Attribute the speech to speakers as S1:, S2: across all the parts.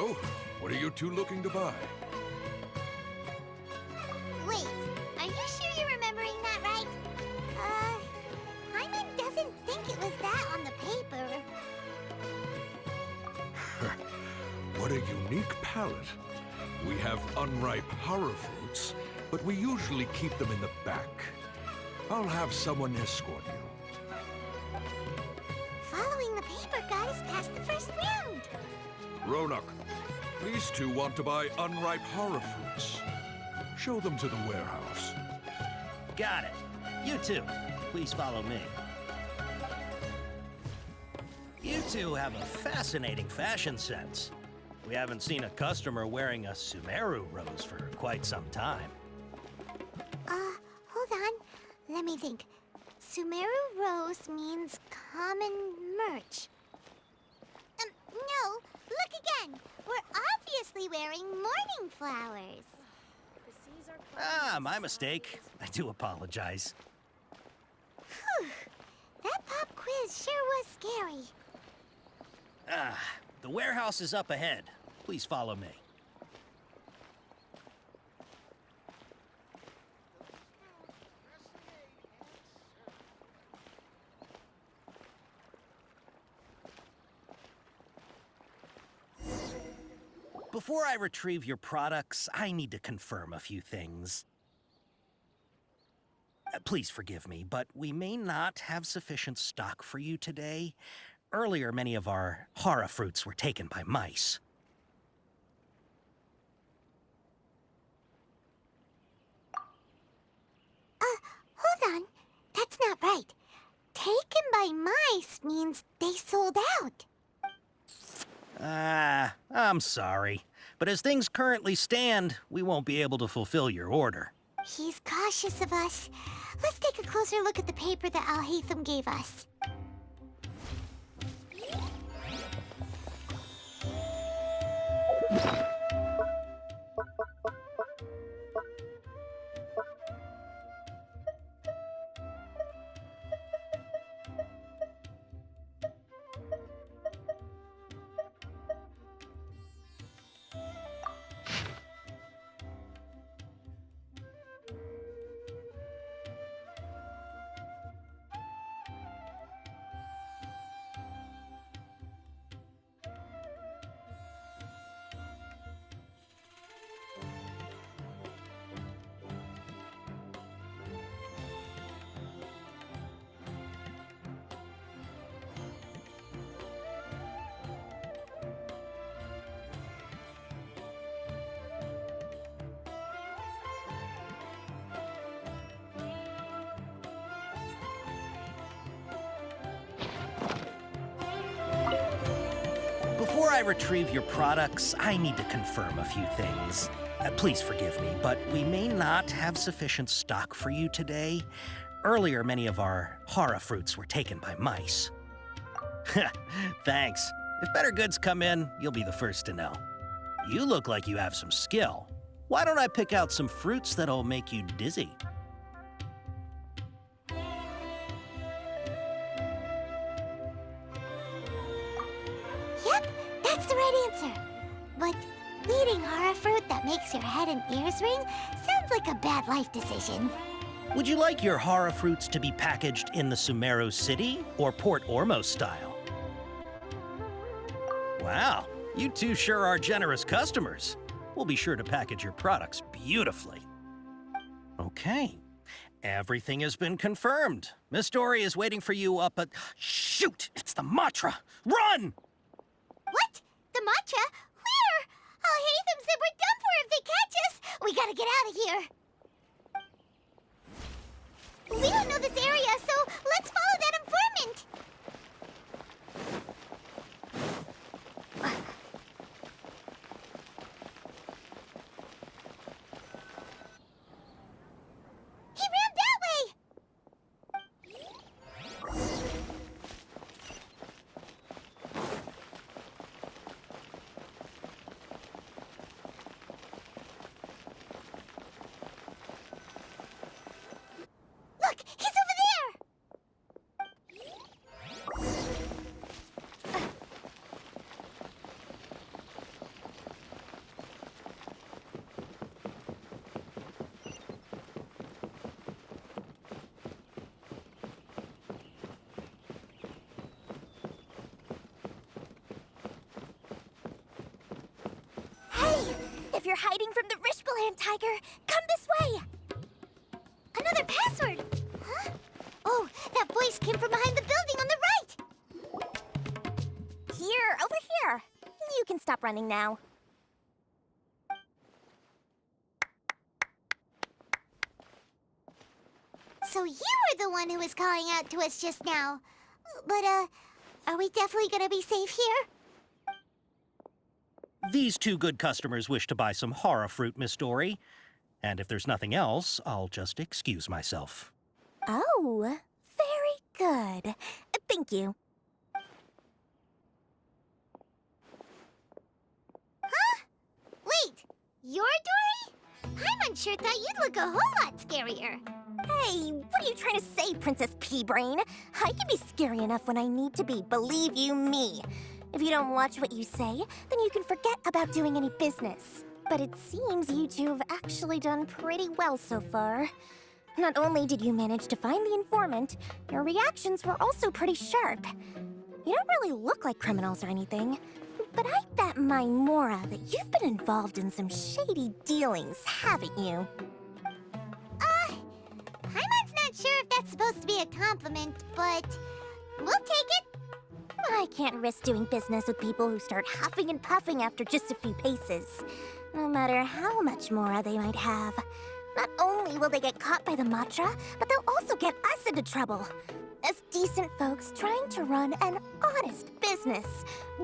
S1: So, what are you two looking to buy?
S2: Wait, are you sure you're remembering that right? Hyman doesn't think it was that on the paper.
S1: What a unique palette. We have unripe horror fruits, but we usually keep them in the back. I'll have someone escort you.
S2: Following the paper got us past the first round.
S1: Ronak, these two want to buy unripe horror fruits. Show them to the warehouse.
S3: Got it. You two, please follow me. You two have a fascinating fashion sense. We haven't seen a customer wearing a Sumeru rose for quite some time.
S2: Hold on. Let me think. Sumeru rose means common merch. No, look again. We're obviously wearing morning flowers.
S3: Ah, my mistake. I do apologize.
S2: Whew. That pop quiz sure was scary.
S3: Ah, the warehouse is up ahead. Please follow me. Before I retrieve your products, I need to confirm a few things. Please forgive me, but we may not have sufficient stock for you today. Earlier, many of our horror fruits were taken by mice.
S2: Hold on. That's not right. Taken by mice means they sold out.
S3: Ah, I'm sorry. But as things currently stand, we won't be able to fulfill your order.
S2: He's cautious of us. Let's take a closer look at the paper that Al-Haytham gave us.
S3: Before I retrieve your products, I need to confirm a few things. Please forgive me, but we may not have sufficient stock for you today. Earlier, many of our horror fruits were taken by mice. Thanks. If better goods come in, you'll be the first to know. You look like you have some skill. Why don't I pick out some fruits that'll make you dizzy?
S2: Yep, that's the right answer. But eating horror fruit that makes your head and ears ring sounds like a bad life decision.
S3: Would you like your horror fruits to be packaged in the Sumeru City or Port Ormos style? Wow, you two sure are generous customers. We'll be sure to package your products beautifully. Okay, everything has been confirmed. Miss Dory is waiting for you up at... Shoot, it's the Matra! Run!
S2: What? The matcha? Where? Al-Haytham said we're done for if they catch us. We gotta get out of here. We don't know this area, so let's follow that informant. He ran that way. Look, he's over there. If you're hiding from the Rishbaland tiger, come this way! Another password! Huh? Oh, that voice came from behind the building on the right! Here, over here. You can stop running now. So you were the one who was calling out to us just now. But, are we definitely gonna be safe here?
S3: These two good customers wish to buy some horror fruit, Miss Dory. And if there's nothing else, I'll just excuse myself.
S2: Oh, very good. Thank you. Huh? Wait, you're Dory? Paimon sure thought you'd look a whole lot scarier. Hey, what are you trying to say, Princess Pea-Brain? I can be scary enough when I need to be, believe you me. If you don't watch what you say, then you can forget about doing any business. But it seems you two have actually done pretty well so far. Not only did you manage to find the informant, your reactions were also pretty sharp. You don't really look like criminals or anything, but I bet my Mora that you've been involved in some shady dealings, haven't you? Paimon's not sure if that's supposed to be a compliment, but we'll take it. I can't risk doing business with people who start huffing and puffing after just a few paces, no matter how much Mora they might have. Not only will they get caught by the Matra, but they'll also get us into trouble. As decent folks trying to run an honest business,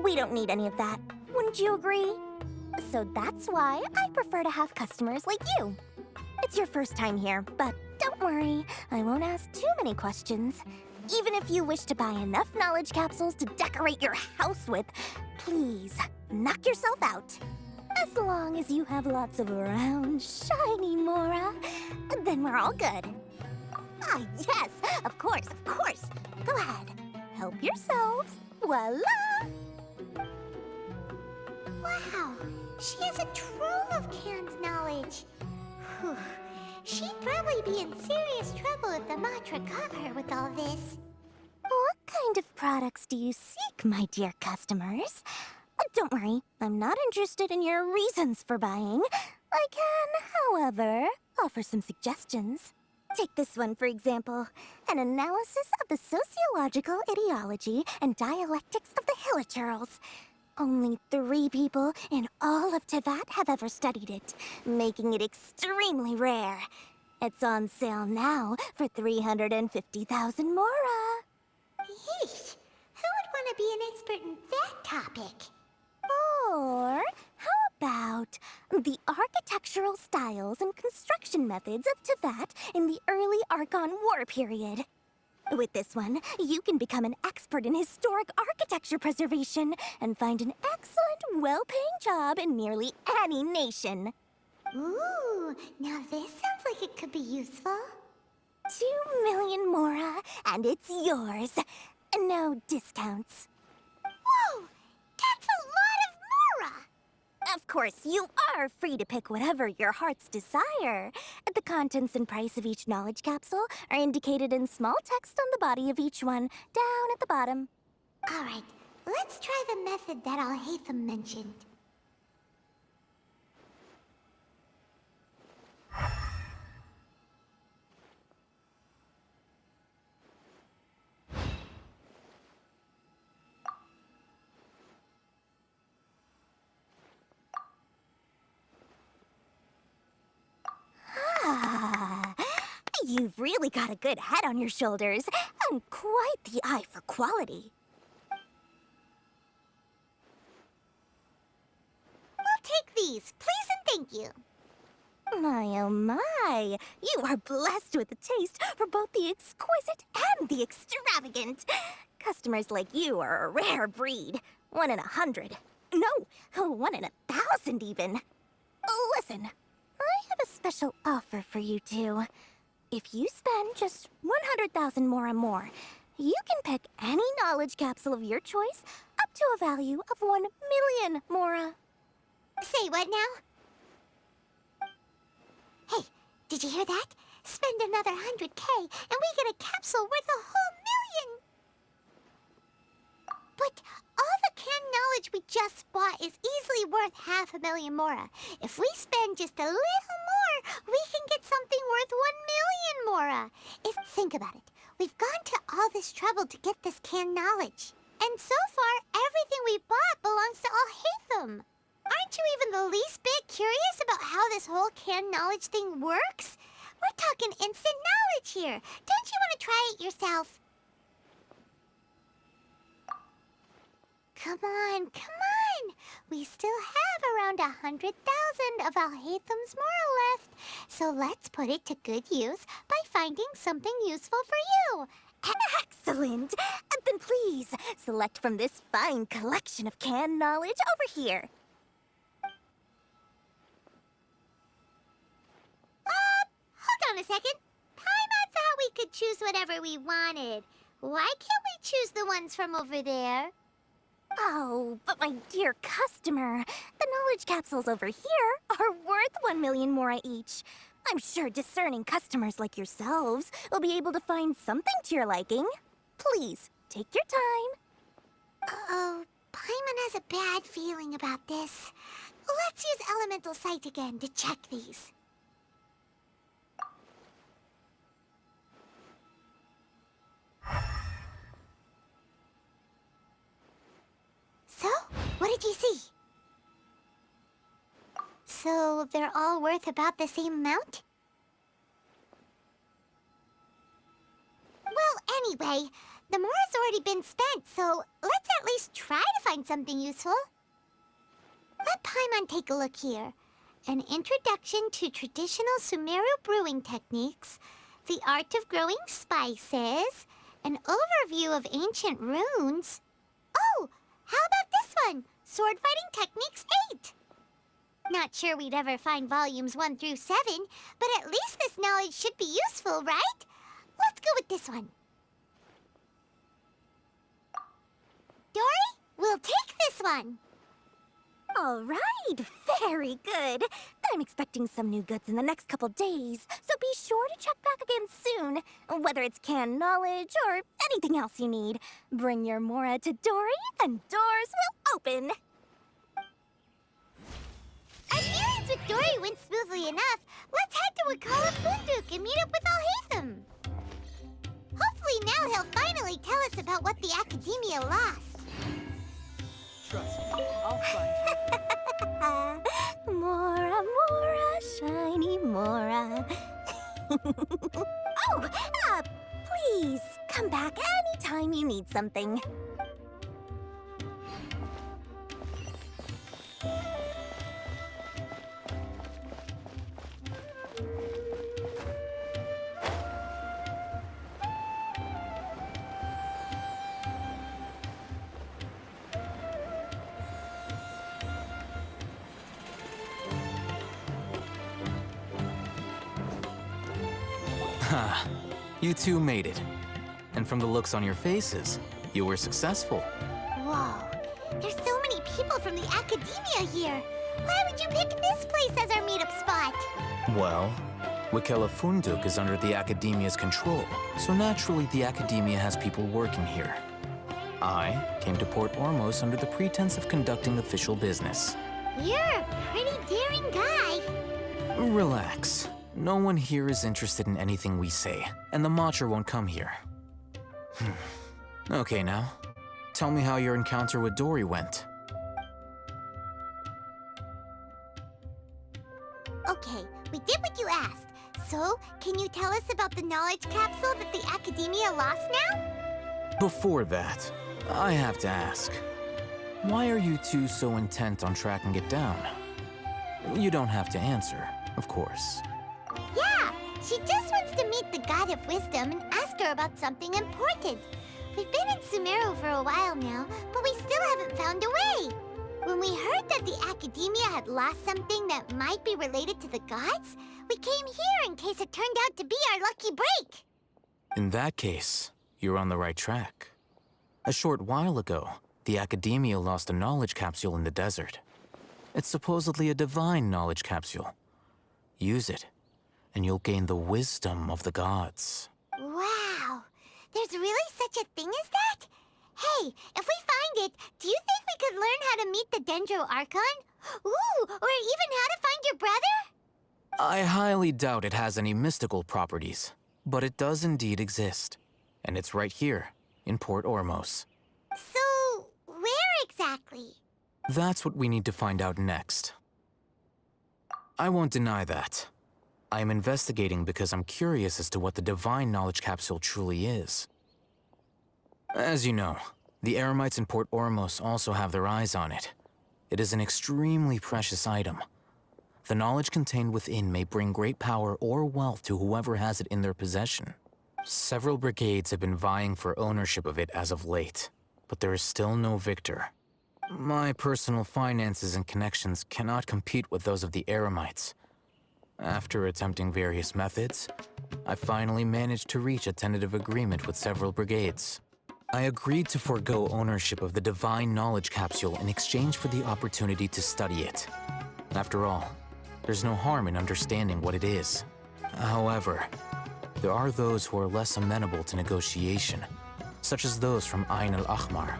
S2: we don't need any of that. Wouldn't you agree? So that's why I prefer to have customers like you. It's your first time here, but don't worry, I won't ask too many questions. Even if you wish to buy enough knowledge capsules to decorate your house with, please, knock yourself out. As long as you have lots of round, shiny Mora, then we're all good. Ah, yes, of course, of course. Go ahead, help yourselves. Voila! Wow, she has a trove of canned knowledge. Whew. She'd probably be in serious trouble if the Matra caught her with all this. What kind of products do you seek, my dear customers? Don't worry, I'm not interested in your reasons for buying. I can, however, offer some suggestions. Take this one, for example. An analysis of the sociological ideology and dialectics of the Hilichurls. Only 3 people in all of Teyvat have ever studied it, making it extremely rare. It's on sale now for 350,000 Mora. Yeesh, who would want to be an expert in that topic? Or how about the architectural styles and construction methods of Teyvat in the early Archon War period? With this one, you can become an expert in historic architecture preservation and find an excellent, well-paying job in nearly any nation. Ooh, now this sounds like it could be useful. 2 million Mora, and it's yours. No discounts. Whoa! That's a lot of Mora! Of course, you are free to pick whatever your heart's desire. The contents and price of each knowledge capsule are indicated in small text on the body of each one, down at the bottom. All right, let's try the method that Alhaitham mentioned. You've really got a good head on your shoulders, and quite the eye for quality. We'll take these, please and thank you. My, oh my, you are blessed with a taste for both the exquisite and the extravagant. Customers like you are a rare breed. 1 in 100. No, 1 in 1,000 even. Listen, I have a special offer for you two. If you spend just 100,000 more, you can pick any knowledge capsule of your choice up to a value of 1 million Mora. Say what now? Hey, did you hear that? Spend another 100K and we get a capsule worth a whole 1 million! But all the canned knowledge we just bought is easily worth 500,000 mora. If we spend just a little more, we can get something worth 1,000,000 mora. Think about it. We've gone to all this trouble to get this canned knowledge. And so far, everything we bought belongs to Alhaitham. Aren't you even the least bit curious about how this whole canned knowledge thing works? We're talking instant knowledge here. Don't you want to try it yourself? Come on, come on! We still have around 100,000 of Alhaitham's moral left, so let's put it to good use by finding something useful for you.
S4: Excellent! Then please, select from this fine collection of canned knowledge over here.
S2: Hold on a second. Paimon thought we could choose whatever we wanted. Why can't we choose the ones from over there?
S4: Oh, but my dear customer, the knowledge capsules over here are worth 1,000,000 mora each. I'm sure discerning customers like yourselves will be able to find something to your liking. Please, take your time.
S2: Uh-oh, Paimon has a bad feeling about this. Let's use Elemental Sight again to check these. So, what did you see? So, they're all worth about the same amount? Well, anyway, the mora's already been spent, so let's at least try to find something useful. Let Paimon take a look here. An introduction to traditional Sumeru brewing techniques, the art of growing spices, an overview of ancient runes. Oh, how about this one? Sword Fighting Techniques 8. Not sure we'd ever find volumes 1 through 7, but at least this knowledge should be useful, right? Let's go with this one. Dory, we'll take this one.
S4: All right, very good. I'm expecting some new goods in the next couple days, so be sure to check back again soon. Whether it's canned knowledge or anything else you need, bring your mora to Dory and doors will open.
S2: Our dealings with Dory went smoothly enough. Let's head to Wakala Funduk and meet up with Alhaitham. Hopefully now he'll finally tell us about what the Academia lost.
S5: Trust me, I'll find you.
S4: Mora, mora, shiny mora. Please come back anytime you need something.
S5: You two made it. And from the looks on your faces, you were successful.
S2: Whoa, there's so many people from the Academia here. Why would you pick this place as our meetup spot?
S5: Well, Wakela Funduk is under the Academia's control, so naturally the Academia has people working here. I came to Port Ormos under the pretense of conducting official business.
S2: You're a pretty daring guy.
S5: Relax. No one here is interested in anything we say, and the Matcher won't come here. Okay now, tell me how your encounter with Dory went.
S2: Okay, we did what you asked. So, can you tell us about the knowledge capsule that the Academia lost now?
S5: Before that, I have to ask, why are you two so intent on tracking it down? You don't have to answer, of course.
S2: Yeah, she just wants to meet the God of Wisdom and ask her about something important. We've been in Sumeru for a while now, but we still haven't found a way. When we heard that the Academia had lost something that might be related to the gods, we came here in case it turned out to be our lucky break.
S5: In that case, you're on the right track. A short while ago, the Academia lost a knowledge capsule in the desert. It's supposedly a divine knowledge capsule. Use it, and you'll gain the wisdom of the gods.
S2: Wow, there's really such a thing as that? Hey, if we find it, do you think we could learn how Hydro Archon? Ooh, or even how to find your brother?
S5: I highly doubt it has any mystical properties, but it does indeed exist. And it's right here, in Port Ormos.
S2: So, where exactly?
S5: That's what we need to find out next. I won't deny that. I am investigating because I'm curious as to what the Divine Knowledge Capsule truly is. As you know, the Eremites in Port Ormos also have their eyes on it. It is an extremely precious item. The knowledge contained within may bring great power or wealth to whoever has it in their possession. Several brigades have been vying for ownership of it as of late, but there is still no victor. My personal finances and connections cannot compete with those of the Eremites. After attempting various methods, I finally managed to reach a tentative agreement with several brigades. I agreed to forego ownership of the Divine Knowledge Capsule in exchange for the opportunity to study it. After all, there's no harm in understanding what it is. However, there are those who are less amenable to negotiation, such as those from Ain al-Ahmar.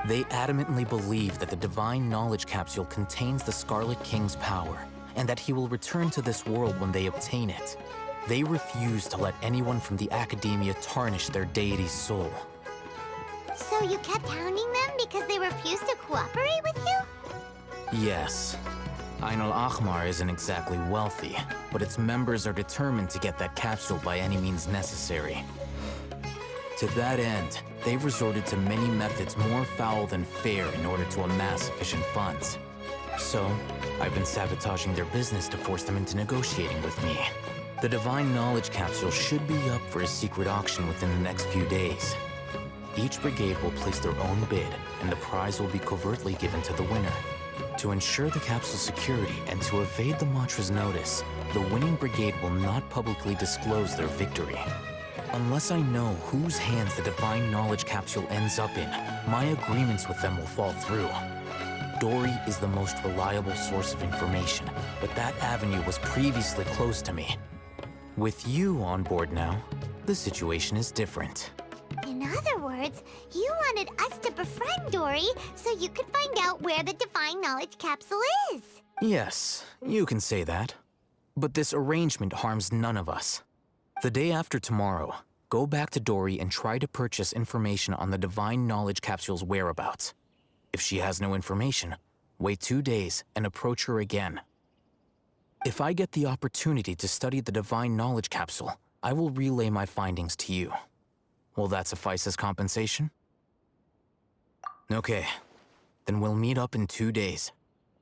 S5: They adamantly believe that the Divine Knowledge Capsule contains the Scarlet King's power, and that he will return to this world when they obtain it. They refuse to let anyone from the Academia tarnish their deity's soul.
S2: So you kept hounding them because they refused to cooperate with you?
S5: Yes. Ain al-Ahmar isn't exactly wealthy, but its members are determined to get that capsule by any means necessary. To that end, they've resorted to many methods more foul than fair in order to amass sufficient funds. So, I've been sabotaging their business to force them into negotiating with me. The Divine Knowledge Capsule should be up for a secret auction within the next few days. Each brigade will place their own bid, and the prize will be covertly given to the winner. To ensure the capsule's security and to evade the Mantra's notice, the winning brigade will not publicly disclose their victory. Unless I know whose hands the Divine Knowledge Capsule ends up in, my agreements with them will fall through. Dory is the most reliable source of information, but that avenue was previously closed to me. With you on board now, the situation is different.
S2: In other words, you wanted us to befriend Dory so you could find out where the Divine Knowledge Capsule is.
S5: Yes, you can say that. But this arrangement harms none of us. The day after tomorrow, go back to Dory and try to purchase information on the Divine Knowledge Capsule's whereabouts. If she has no information, wait 2 days and approach her again. If I get the opportunity to study the Divine Knowledge Capsule, I will relay my findings to you. Will that suffice as compensation? Okay, then we'll meet up in 2 days.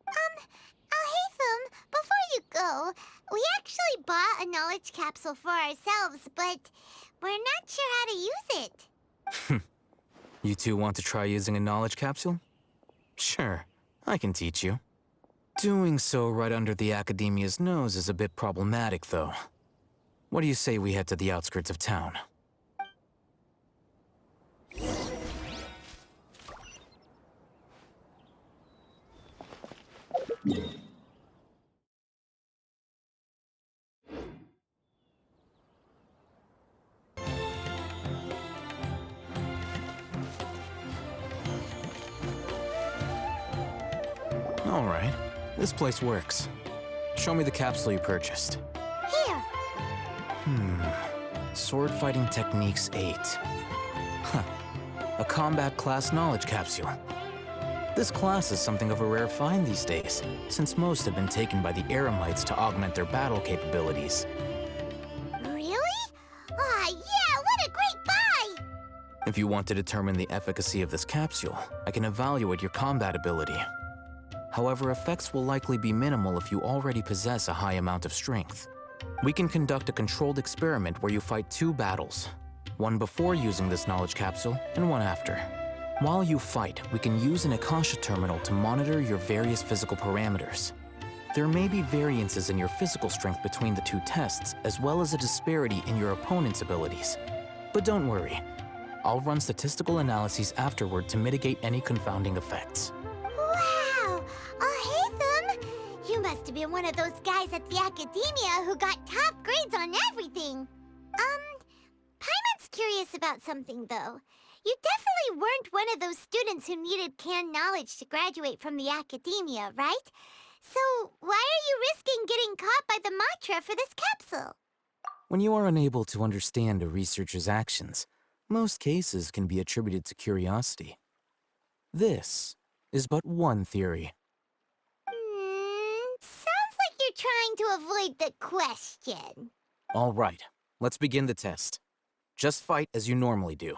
S2: Alhaitham, before you go, we actually bought a knowledge capsule for ourselves, but we're not sure how to use it.
S5: You two want to try using a knowledge capsule? Sure, I can teach you. Doing so right under the Academia's nose is a bit problematic, though. What do you say we head to the outskirts of town? All right, this place works. Show me the capsule you purchased.
S2: Here.
S5: Sword Fighting Techniques 8. Huh. A combat class knowledge capsule. This class is something of a rare find these days, since most have been taken by the Eremites to augment their battle capabilities.
S2: Really? Ah, yeah, what a great buy!
S5: If you want to determine the efficacy of this capsule, I can evaluate your combat ability. However, effects will likely be minimal if you already possess a high amount of strength. We can conduct a controlled experiment where you fight 2 battles, one before using this knowledge capsule and one after. While you fight, we can use an Akasha terminal to monitor your various physical parameters. There may be variances in your physical strength between the 2 tests, as well as a disparity in your opponent's abilities. But don't worry, I'll run statistical analyses afterward to mitigate any confounding effects.
S2: Wow! Alhaitham! You must have been one of those guys at the Academia who got top grades on everything. Paimon's curious about something, though. You definitely weren't one of those students who needed canned knowledge to graduate from the academia, right? So why are you risking getting caught by the mantra for this capsule?
S5: When you are unable to understand a researcher's actions, most cases can be attributed to curiosity. This is but one theory.
S2: Sounds like you're trying to avoid the question.
S5: All right, let's begin the test. Just fight as you normally do.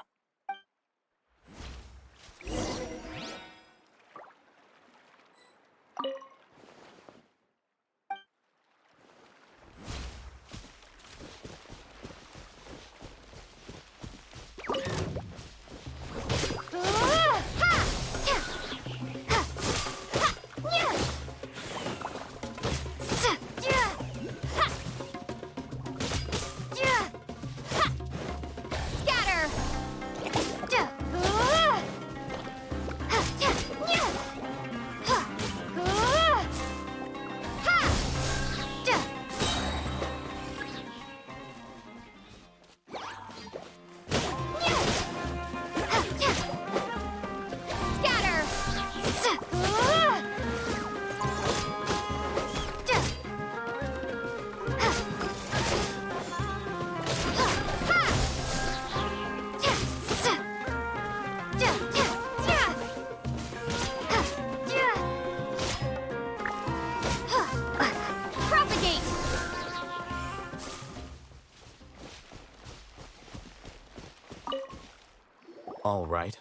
S5: All right.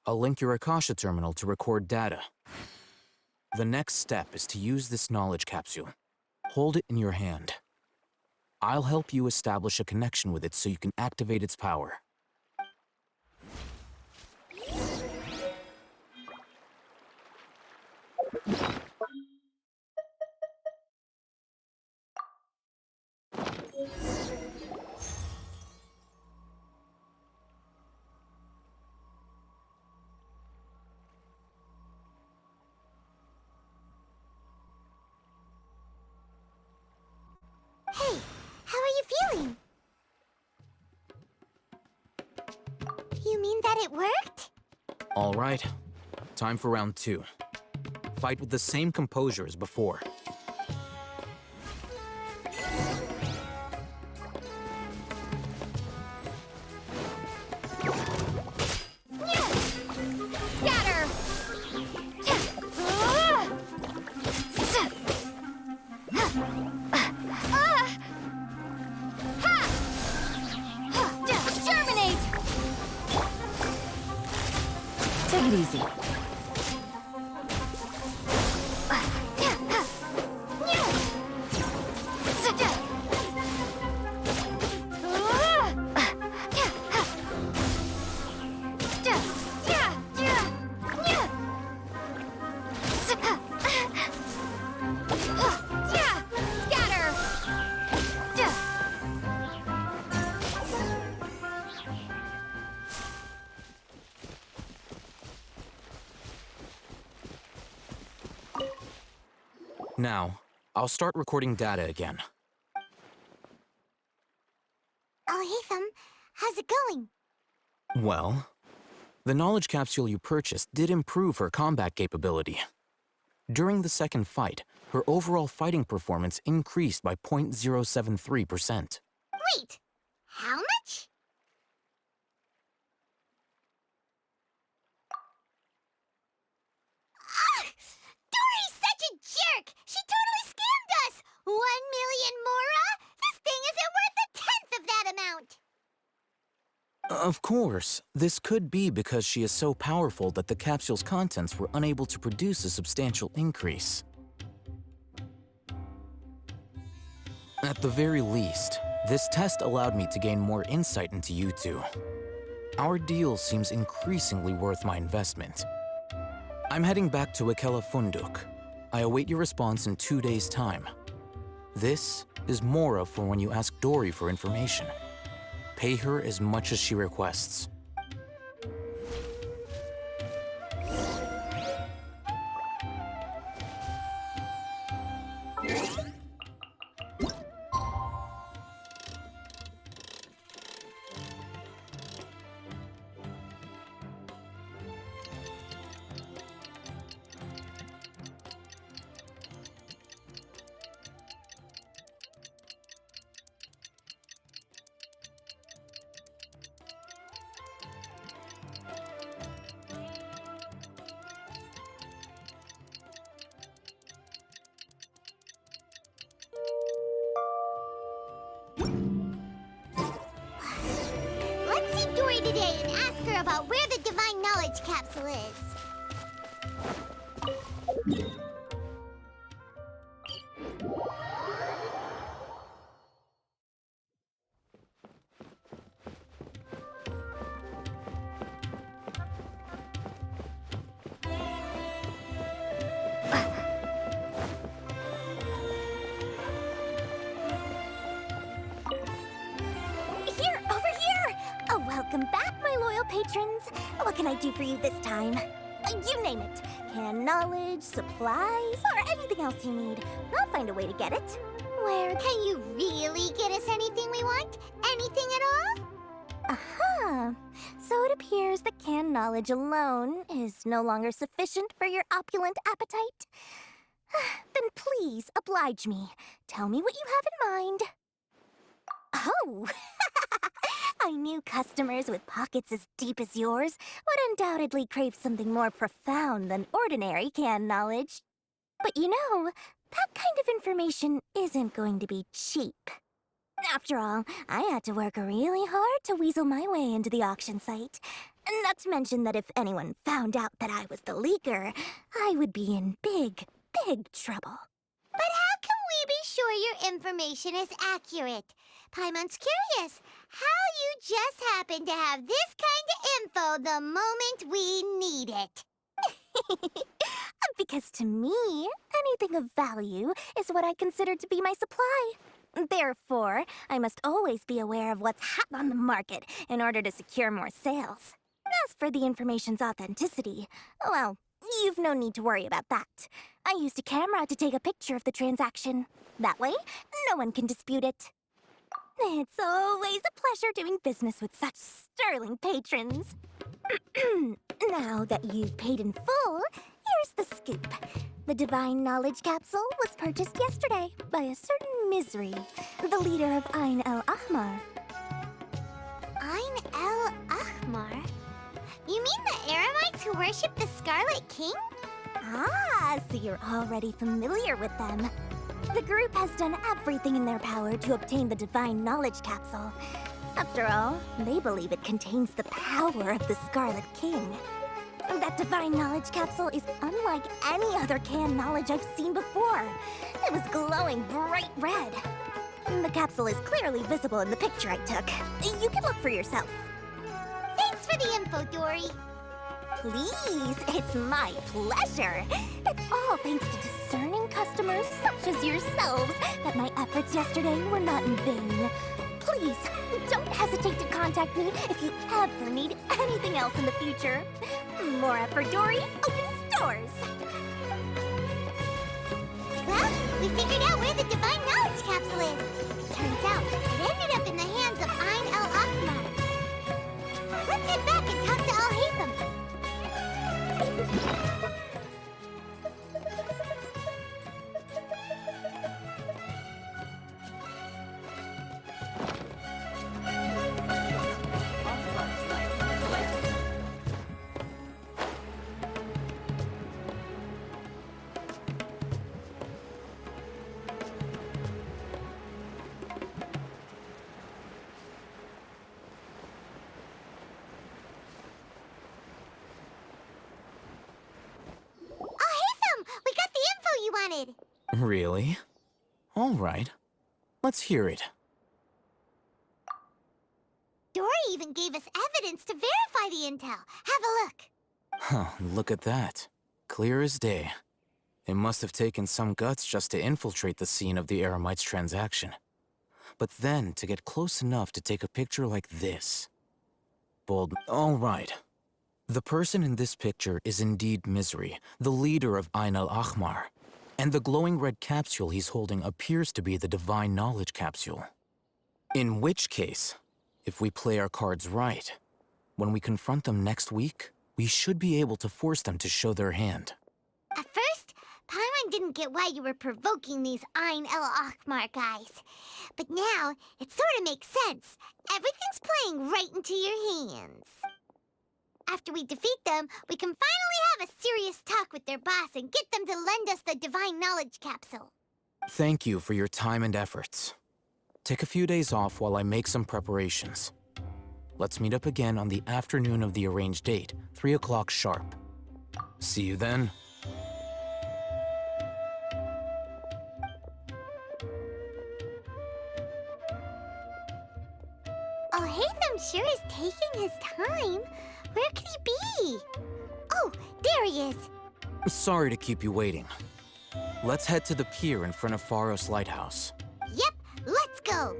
S5: I'll link your Akasha terminal to record data. The next step is to use this knowledge capsule. Hold it in your hand. I'll help you establish a connection with it so you can activate its power.
S2: Hey, how are you feeling? You mean that it worked?
S5: All right. Time for round 2. Fight with the same composure as before.
S6: Take it easy.
S5: Now, I'll start recording data again.
S2: Oh, hey, how's it going?
S5: Well, the knowledge capsule you purchased did improve her combat capability. During the second fight, her overall fighting performance increased by 0.073%.
S2: Wait, how much? Dory's such a jerk! She totally scammed us! 1 million mora? This thing isn't worth a tenth of that amount!
S5: Of course, this could be because she is so powerful that the capsule's contents were unable to produce a substantial increase. At the very least, this test allowed me to gain more insight into you two. Our deal seems increasingly worth my investment. I'm heading back to Akela Funduk. I await your response in 2 days' time. This is Mora for when you ask Dory for information. Pay her as much as she requests.
S2: today and ask her about where the Divine Knowledge Capsule is.
S4: Welcome back, my loyal patrons. What can I do for you this time? You name it. Canned knowledge, supplies, or anything else you need. I'll find a way to get it.
S2: Where can you really get us anything we want? Anything at all?
S4: Aha! So it appears that canned knowledge alone is no longer sufficient for your opulent appetite. Then please oblige me. Tell me what you have in mind. Oh! I knew customers with pockets as deep as yours would undoubtedly crave something more profound than ordinary canned knowledge. But you know, that kind of information isn't going to be cheap. After all, I had to work really hard to weasel my way into the auction site. Not to mention that if anyone found out that I was the leaker, I would be in big, big trouble.
S2: But how can we be sure your information is accurate? Paimon's curious how you just happen to have this kind of info the moment we need it.
S4: Because to me, anything of value is what I consider to be my supply. Therefore, I must always be aware of what's hot on the market in order to secure more sales. As for the information's authenticity, well, you've no need to worry about that. I used a camera to take a picture of the transaction. That way, no one can dispute it. It's always a pleasure doing business with such sterling patrons. Now that you've paid in full, here's the scoop. The Divine Knowledge Capsule was purchased yesterday by a certain Misery, the leader of Ain el-Ahmar.
S2: Ain el-Ahmar? You mean the Eremites who worship the Scarlet King?
S4: Ah, so you're already familiar with them. The group has done everything in their power to obtain the Divine Knowledge Capsule. After all, they believe it contains the power of the Scarlet King. That Divine Knowledge Capsule is unlike any other canned knowledge I've seen before. It was glowing bright red. The capsule is clearly visible in the picture I took. You can look for yourself.
S2: Thanks for the info, Dory.
S4: Please, it's my pleasure. It's all thanks to discerning customers such as yourselves that my efforts yesterday were not in vain. Please, don't hesitate to contact me if you ever need anything else in the future. More effort, Dory, opens doors.
S2: Well, we figured out where the Divine Knowledge Capsule is. Turns out, it ended up in the hands of Ain el-Ahmar. Let's head back and talk to Al-Haytham.
S5: Really? All right. Let's hear it.
S2: Dory even gave us evidence to verify the intel. Have a look.
S5: Huh, look at that. Clear as day. It must have taken some guts just to infiltrate the scene of the Eremites' transaction. But then to get close enough to take a picture like this. Bold. All right. The person in this picture is indeed Misery, the leader of Ain el-Ahmar. And the glowing red capsule he's holding appears to be the Divine Knowledge Capsule. In which case, if we play our cards right, when we confront them next week, we should be able to force them to show their hand.
S2: At first, Paimon didn't get why you were provoking these Ain el-Ahmar guys. But now, it sort of makes sense. Everything's playing right into your hands. After we defeat them, we can finally have a serious talk with their boss and get them to lend us the Divine Knowledge Capsule.
S5: Thank you for your time and efforts. Take a few days off while I make some preparations. Let's meet up again on the afternoon of the arranged date, 3 o'clock sharp. See you then.
S2: Oh, Hatham sure is taking his time. Where could he be? Oh, there he is.
S5: Sorry to keep you waiting. Let's head to the pier in front of Faros Lighthouse.
S2: Yep, let's go.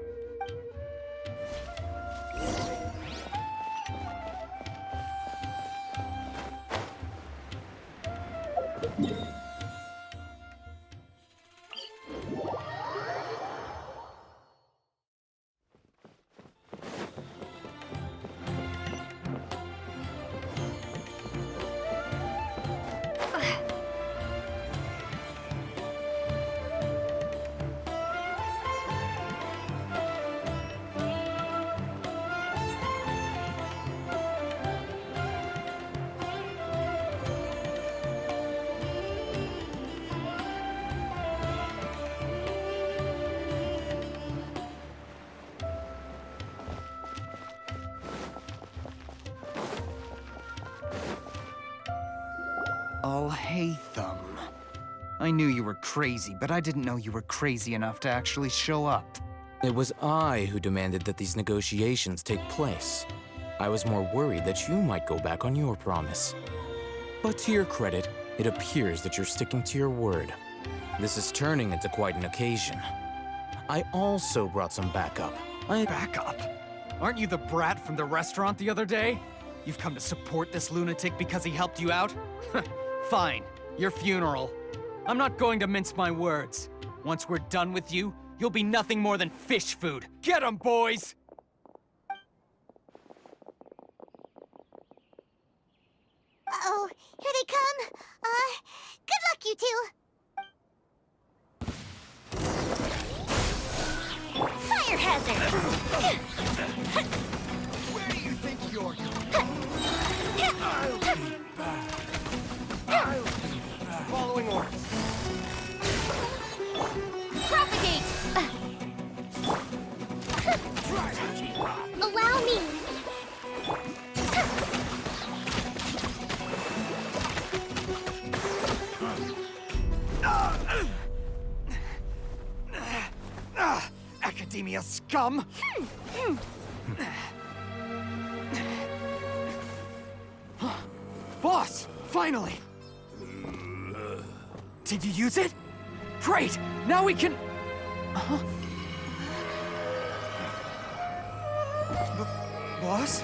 S7: Hatham. I knew you were crazy, but I didn't know you were crazy enough to actually show up.
S5: It was I who demanded that these negotiations take place. I was more worried that you might go back on your promise. But to your credit, it appears that you're sticking to your word. This is turning into quite an occasion. I also brought some backup.
S7: Backup? Aren't you the brat from the restaurant the other day? You've come to support this lunatic because he helped you out? Fine, your funeral. I'm not going to mince my words. Once we're done with you, you'll be nothing more than fish food. Get 'em, boys!
S2: Uh-oh, here they come. Good luck, you two.
S4: Fire hazard!
S7: Where do you think you're going? Following orders.
S4: Propagate! Allow me!
S7: Academia scum! Boss! Finally! Did you use it? Great! Now we can... Boss? Boss!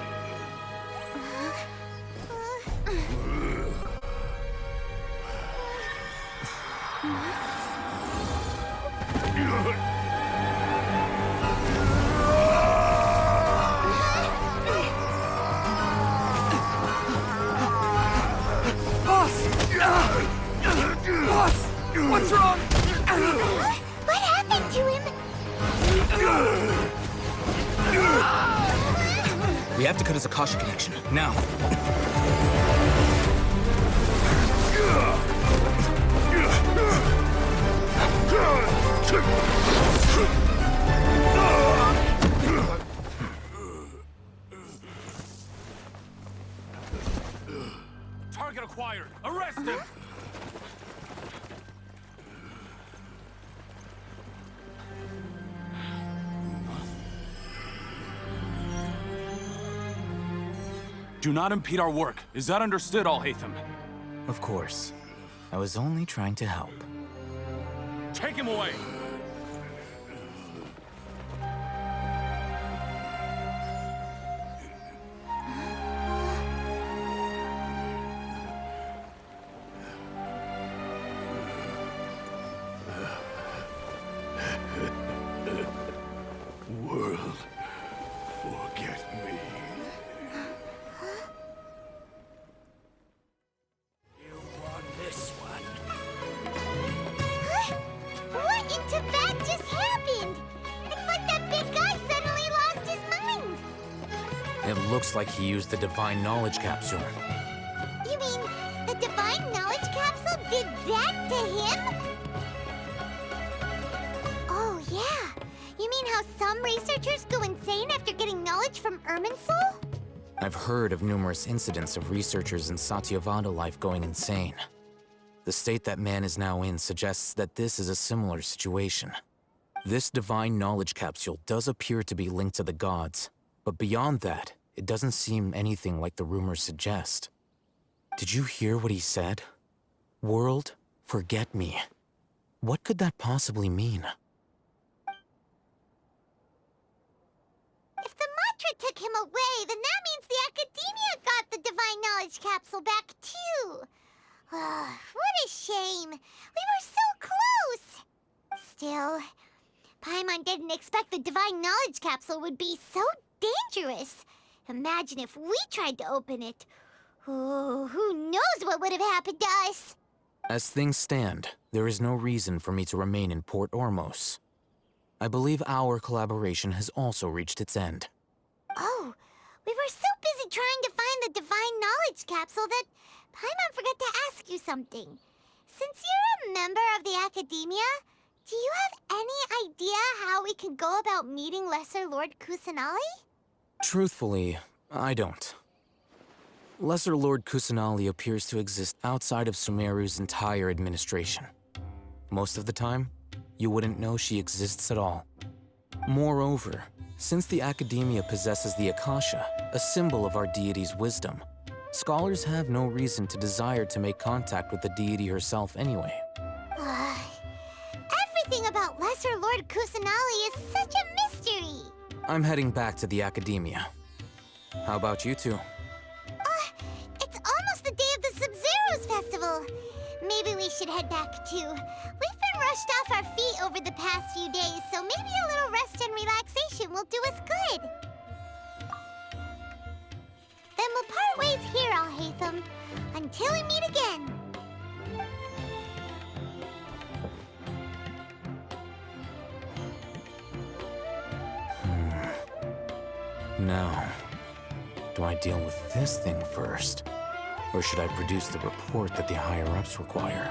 S7: What's wrong?
S2: What happened to him?
S5: We have to cut his Akasha connection, now.
S1: Target acquired. Arrest him.
S8: Do not impede our work. Is that understood, Al-Haytham?
S5: Of course. I was only trying to help.
S1: Take him away. World, forget me. You won this one.
S2: What in Tibet just happened? It's like that big guy suddenly lost his mind.
S5: It looks like he used the Divine Knowledge Capsule.
S2: You mean the Divine Knowledge Capsule did that to him? Oh, yeah. You mean how some researchers go insane after getting knowledge from Irminsul?
S5: I've heard of numerous incidents of researchers in Satyavada life going insane. The state that man is now in suggests that this is a similar situation. This divine knowledge capsule does appear to be linked to the gods, but beyond that, it doesn't seem anything like the rumors suggest. Did you hear what he said? World, forget me. What could that possibly mean?
S2: If the mantra took him away, then that means the Academia got the Divine Knowledge Capsule back, too. What a shame. We were so close. Still, Paimon didn't expect the Divine Knowledge Capsule would be so dangerous. Imagine if we tried to open it. Oh, who knows what would have happened to us?
S5: As things stand, there is no reason for me to remain in Port Ormos. I believe our collaboration has also reached its end.
S2: Oh, we were so busy trying to find the Divine Knowledge Capsule that Paimon forgot to ask you something. Since you're a member of the Academia, do you have any idea how we can go about meeting Lesser Lord Kusanali?
S5: Truthfully, I don't. Lesser Lord Kusanali appears to exist outside of Sumeru's entire administration. Most of the time, you wouldn't know she exists at all. Moreover, since the Academia possesses the Akasha, a symbol of our deity's wisdom, scholars have no reason to desire to make contact with the deity herself anyway.
S2: Everything about Lesser Lord Kusanali is such a mystery!
S5: I'm heading back to the Academia. How about you two?
S2: It's almost the day of the Sub-Zero's festival. Maybe we should head back too. We've been rushed off our feet over the past few days, so maybe a little rest and relaxation will do us good. Then we'll part ways here, Alhaitham, until we meet again.
S5: Now, do I deal with this thing first? Or should I produce the report that the higher-ups require?